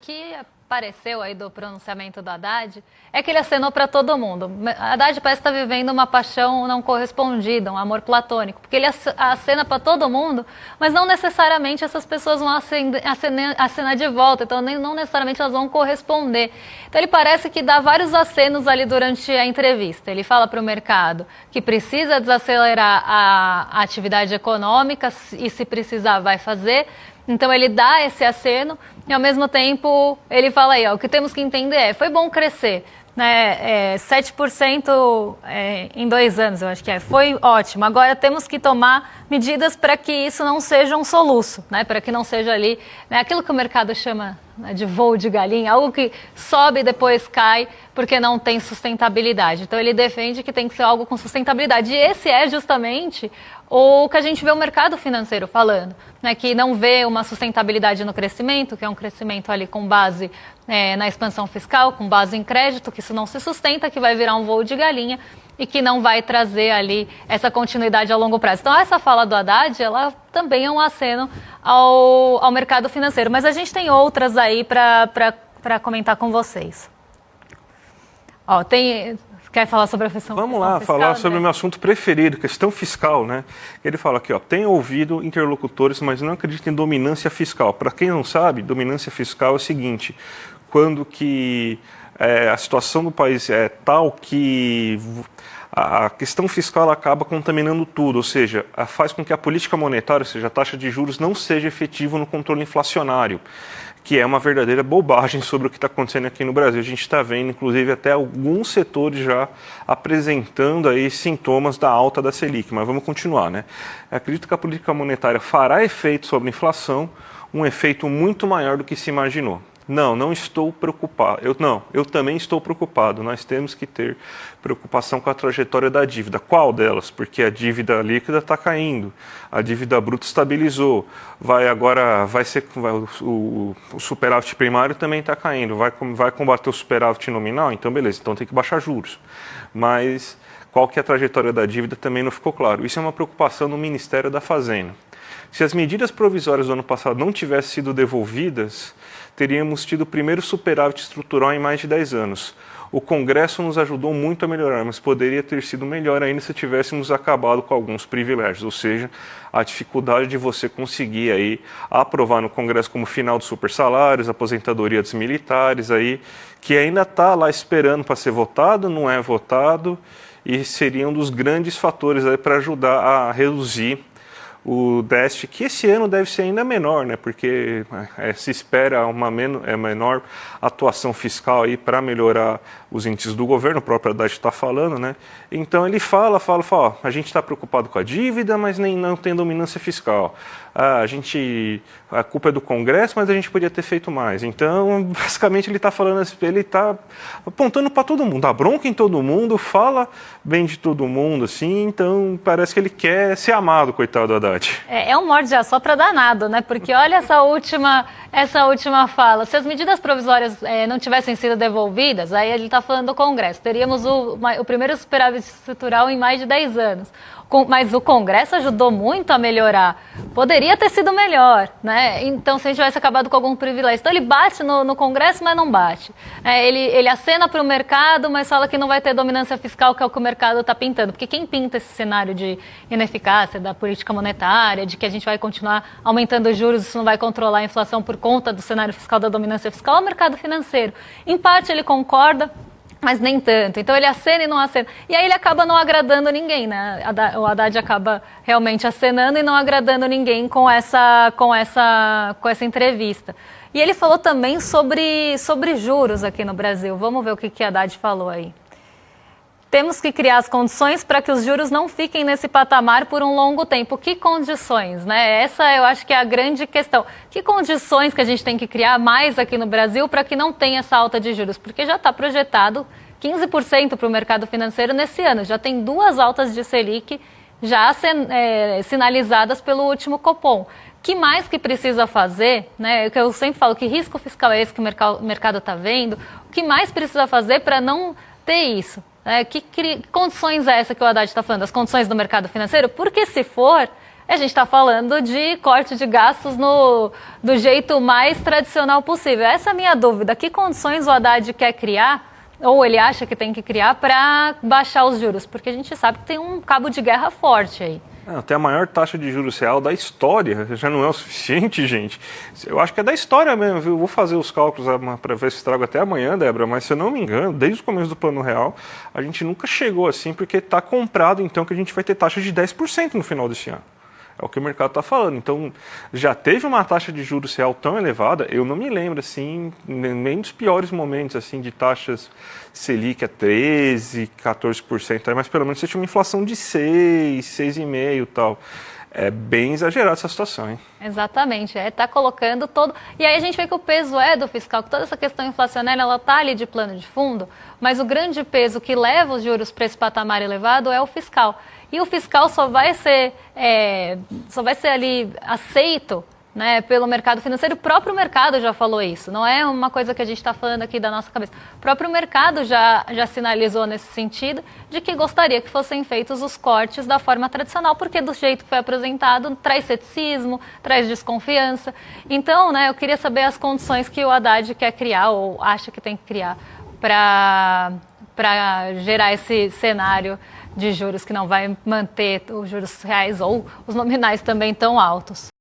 O que apareceu aí do pronunciamento do Haddad é que ele acenou para todo mundo. Haddad parece estar vivendo uma paixão não correspondida, um amor platônico, porque ele acena para todo mundo, mas não necessariamente essas pessoas vão acenar de volta, então não necessariamente elas vão corresponder. Então ele parece que dá vários acenos ali durante a entrevista. Ele fala para o mercado que precisa desacelerar a atividade econômica e se precisar vai fazer. Então ele dá esse aceno e ao mesmo tempo ele fala aí, ó, o que temos que entender foi bom crescer, né, 7% em 2 anos, eu acho que foi ótimo. Agora temos que tomar medidas para que isso não seja um soluço, né, para que não seja ali, né, aquilo que o mercado chama, né, de voo de galinha, algo que sobe e depois cai porque não tem sustentabilidade. Então ele defende que tem que ser algo com sustentabilidade. E esse é justamente o que a gente vê o mercado financeiro falando, né, que não vê uma sustentabilidade no crescimento, que é um crescimento ali com base na expansão fiscal, com base em crédito, que isso não se sustenta, que vai virar um voo de galinha e que não vai trazer ali essa continuidade a longo prazo. Então essa fala do Haddad, ela também é um aceno ao mercado financeiro, mas a gente tem outras aí para comentar com vocês. Ó, quer falar sobre a questão fiscal? Vamos lá, falar sobre o meu assunto preferido, questão fiscal, né? Ele fala aqui, ó, tem ouvido interlocutores, mas não acredita em dominância fiscal. Para quem não sabe, dominância fiscal é o seguinte, quando que a situação do país é tal que a questão fiscal acaba contaminando tudo, ou seja, faz com que a política monetária, ou seja, a taxa de juros, não seja efetiva no controle inflacionário, que é uma verdadeira bobagem sobre o que está acontecendo aqui no Brasil. A gente está vendo, inclusive, até alguns setores já apresentando aí sintomas da alta da Selic, mas vamos continuar, né? Eu acredito que a política monetária fará efeito sobre a inflação, um efeito muito maior do que se imaginou. Não estou preocupado. Eu também estou preocupado. Nós temos que ter preocupação com a trajetória da dívida. Qual delas? Porque a dívida líquida está caindo, a dívida bruta estabilizou. O superávit primário também está caindo. Vai combater o superávit nominal? Então, beleza. Então tem que baixar juros. Mas qual que é a trajetória da dívida também não ficou claro. Isso é uma preocupação no Ministério da Fazenda. Se as medidas provisórias do ano passado não tivessem sido devolvidas, teríamos tido o primeiro superávit estrutural em mais de 10 anos. O Congresso nos ajudou muito a melhorar, mas poderia ter sido melhor ainda se tivéssemos acabado com alguns privilégios, ou seja, a dificuldade de você conseguir aí aprovar no Congresso como final dos supersalários, aposentadoria dos militares, aí, que ainda está lá esperando para ser votado, não é votado, e seria um dos grandes fatores aí para ajudar a reduzir o déficit, que esse ano deve ser ainda menor, né? Porque se espera uma menor atuação fiscal aí para melhorar os índices do governo, o próprio Haddad está falando, né? Então ele fala, ó, a gente está preocupado com a dívida, mas não tem dominância fiscal. A culpa é do Congresso, mas a gente podia ter feito mais. Então, basicamente, ele está apontando para todo mundo, dá bronca em todo mundo, fala bem de todo mundo, assim, então parece que ele quer ser amado, coitado do Haddad. É um morde-a-sopra danado, né? Porque olha essa última fala. Se as medidas provisórias não tivessem sido devolvidas, aí ele está falando do Congresso, teríamos o primeiro superávit estrutural em mais de 10 anos. Mas o Congresso ajudou muito a melhorar. Poderia ter sido melhor, né? Então, se a gente tivesse acabado com algum privilégio. Então, ele bate no Congresso, mas não bate. Ele acena para o mercado, mas fala que não vai ter dominância fiscal, que é o que o mercado está pintando. Porque quem pinta esse cenário de ineficácia da política monetária, de que a gente vai continuar aumentando os juros, isso não vai controlar a inflação por conta do cenário fiscal, da dominância fiscal, é o mercado financeiro. Em parte, ele concorda, mas nem tanto. Então ele acena e não acena. E aí ele acaba não agradando ninguém, né? O Haddad acaba realmente acenando e não agradando ninguém com essa entrevista. E ele falou também sobre juros aqui no Brasil. Vamos ver o que Haddad falou aí. Temos que criar as condições para que os juros não fiquem nesse patamar por um longo tempo. Que condições, né? Essa eu acho que é a grande questão. Que condições que a gente tem que criar mais aqui no Brasil para que não tenha essa alta de juros? Porque já está projetado 15% para o mercado financeiro nesse ano. Já tem 2 altas de Selic já sinalizadas pelo último Copom. Que mais que precisa fazer, né? Que eu sempre falo, que risco fiscal é esse que o mercado está vendo? O que mais precisa fazer para não ter isso? Que condições é essa que o Haddad está falando? As condições do mercado financeiro? Porque se for, A gente está falando de corte de gastos do jeito mais tradicional possível. Essa é a minha dúvida. Que condições o Haddad quer criar, ou ele acha que tem que criar, para baixar os juros? Porque a gente sabe que tem um cabo de guerra forte aí. Até a maior taxa de juros real da história já não é o suficiente, gente. Eu acho que é da história mesmo, viu? Vou fazer os cálculos para ver se trago até amanhã, Débora, mas se eu não me engano, desde o começo do Plano Real, a gente nunca chegou assim, porque está comprado então que a gente vai ter taxa de 10% no final desse ano. É o que o mercado está falando. Então, já teve uma taxa de juros real tão elevada, eu não me lembro, assim, nem dos piores momentos, assim, de taxas Selic a 13%, 14%, mas pelo menos você tinha uma inflação de 6%, 6,5% e tal. É bem exagerada essa situação, hein? Exatamente, tá colocando todo... E aí a gente vê que o peso é do fiscal, que toda essa questão inflacionária, ela tá ali de plano de fundo, mas o grande peso que leva os juros para esse patamar elevado é o fiscal. E o fiscal só vai ser ali aceito, né, pelo mercado financeiro. O próprio mercado já falou isso, não é uma coisa que a gente está falando aqui da nossa cabeça. O próprio mercado já sinalizou nesse sentido de que gostaria que fossem feitos os cortes da forma tradicional, porque do jeito que foi apresentado traz ceticismo, traz desconfiança. Então, né, eu queria saber as condições que o Haddad quer criar ou acha que tem que criar para gerar esse cenário de juros que não vai manter os juros reais ou os nominais também tão altos.